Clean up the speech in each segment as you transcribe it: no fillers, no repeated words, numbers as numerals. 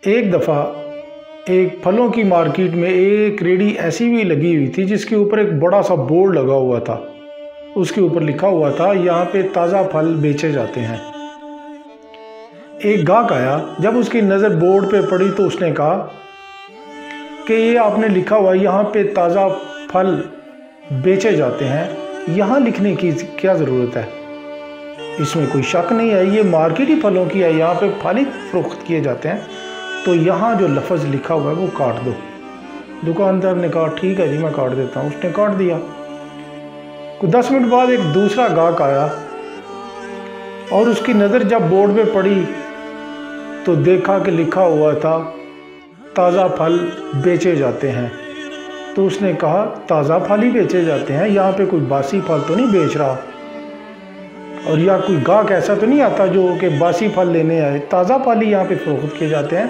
एक दफ़ा एक फलों की मार्केट में एक रेडी ऐसी भी लगी हुई थी जिसके ऊपर एक बड़ा सा बोर्ड लगा हुआ था। उसके ऊपर लिखा हुआ था यहाँ पे ताज़ा फल बेचे जाते हैं। एक गाहक आया, जब उसकी नज़र बोर्ड पे पड़ी तो उसने कहा कि ये आपने लिखा हुआ यहाँ पे ताज़ा फल बेचे जाते हैं, यहाँ लिखने की क्या ज़रूरत है? इसमें कोई शक नहीं है, ये मार्केट ही फलों की है, यहाँ पे फल ही फरोख्त किए जाते हैं, तो यहाँ जो लफ्ज़ लिखा हुआ है वो काट दो। दुकानदार ने कहा ठीक है जी, मैं काट देता हूँ। उसने काट दिया। कुछ 10 मिनट बाद एक दूसरा गाहक आया और उसकी नज़र जब बोर्ड पे पड़ी तो देखा कि लिखा हुआ था ताज़ा फल बेचे जाते हैं। तो उसने कहा ताज़ा फल ही बेचे जाते हैं, यहाँ पे कोई बासी फल तो नहीं बेच रहा, और या कोई गाहक ऐसा तो नहीं आता जो कि बासी फल लेने आए, ताज़ा फल ही यहाँ पे फरोख्त किए जाते हैं,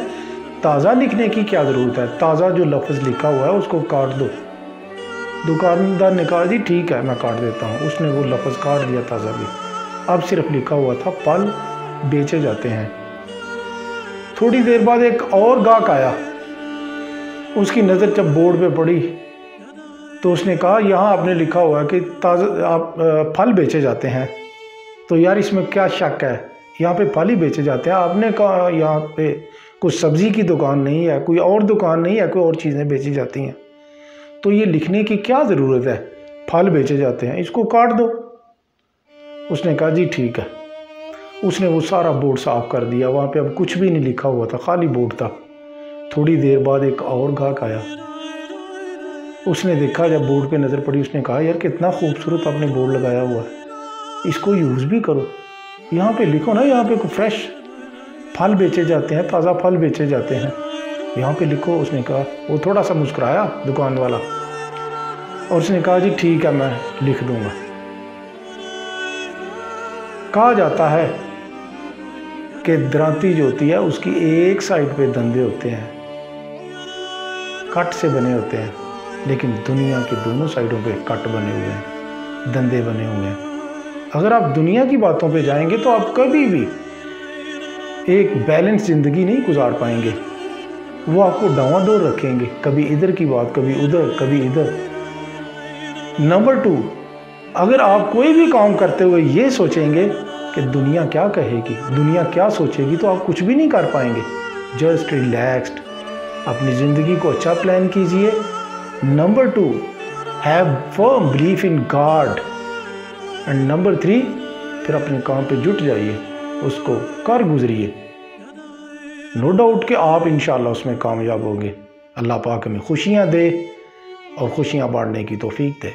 ताज़ा लिखने की क्या ज़रूरत है? ताज़ा जो लफ्ज़ लिखा हुआ है उसको काट दो। दुकानदार ने कहा जी ठीक है, मैं काट देता हूँ। उसने वो लफ्ज़ काट दिया, ताज़ा भी। अब सिर्फ लिखा हुआ था फल बेचे जाते हैं। थोड़ी देर बाद एक और गाहक आया, उसकी नज़र जब बोर्ड पे पड़ी तो उसने कहा यहाँ आपने लिखा हुआ है कि ताज़ा फल बेचे जाते हैं, तो यार इसमें क्या शक है, यहाँ पे फल ही बेचे जाते हैं। आपने कहा यहाँ पे कुछ सब्ज़ी की दुकान नहीं है, कोई और दुकान नहीं है, कोई और चीज़ें बेची जाती हैं, तो ये लिखने की क्या ज़रूरत है, फल बेचे जाते हैं, इसको काट दो। उसने कहा जी ठीक है। उसने वो सारा बोर्ड साफ़ कर दिया, वहाँ पे अब कुछ भी नहीं लिखा हुआ था, खाली बोर्ड था। थोड़ी देर बाद एक और गाहक आया, उसने देखा, जब बोर्ड पे नज़र पड़ी उसने कहा यार कितना खूबसूरत आपने बोर्ड लगाया हुआ है, इसको यूज़ भी करो, यहाँ पे लिखो ना, यहाँ पे फ्रेश फल बेचे जाते हैं, ताज़ा फल बेचे जाते हैं, यहाँ पे लिखो। उसने कहा, वो थोड़ा सा मुस्कुराया दुकान वाला और उसने कहा जी ठीक है, मैं लिख दूँगा। कहा जाता है कि दरांती जो होती है उसकी एक साइड पे धंधे होते हैं, कट से बने होते हैं, लेकिन दुनिया के दोनों साइडों पे कट बने हुए हैं, धंधे बने हुए हैं। अगर आप दुनिया की बातों पे जाएंगे तो आप कभी भी एक बैलेंस ज़िंदगी नहीं गुजार पाएंगे, वो आपको डावाडोल रखेंगे, कभी इधर की बात, कभी उधर, कभी इधर। नंबर 2, अगर आप कोई भी काम करते हुए ये सोचेंगे कि दुनिया क्या कहेगी, दुनिया क्या सोचेगी, तो आप कुछ भी नहीं कर पाएंगे। जस्ट रिलैक्स्ड, अपनी ज़िंदगी को अच्छा प्लान कीजिए। Number 2, have firm belief in God. And number 3, फिर अपने काम पे जुट जाइए, उसको कर गुजरिए। नो डाउट कि आप इंशाल्लाह उसमें कामयाब होंगे। अल्लाह पाक हमें खुशियाँ दे और खुशियाँ बांटने की तौफीक दे।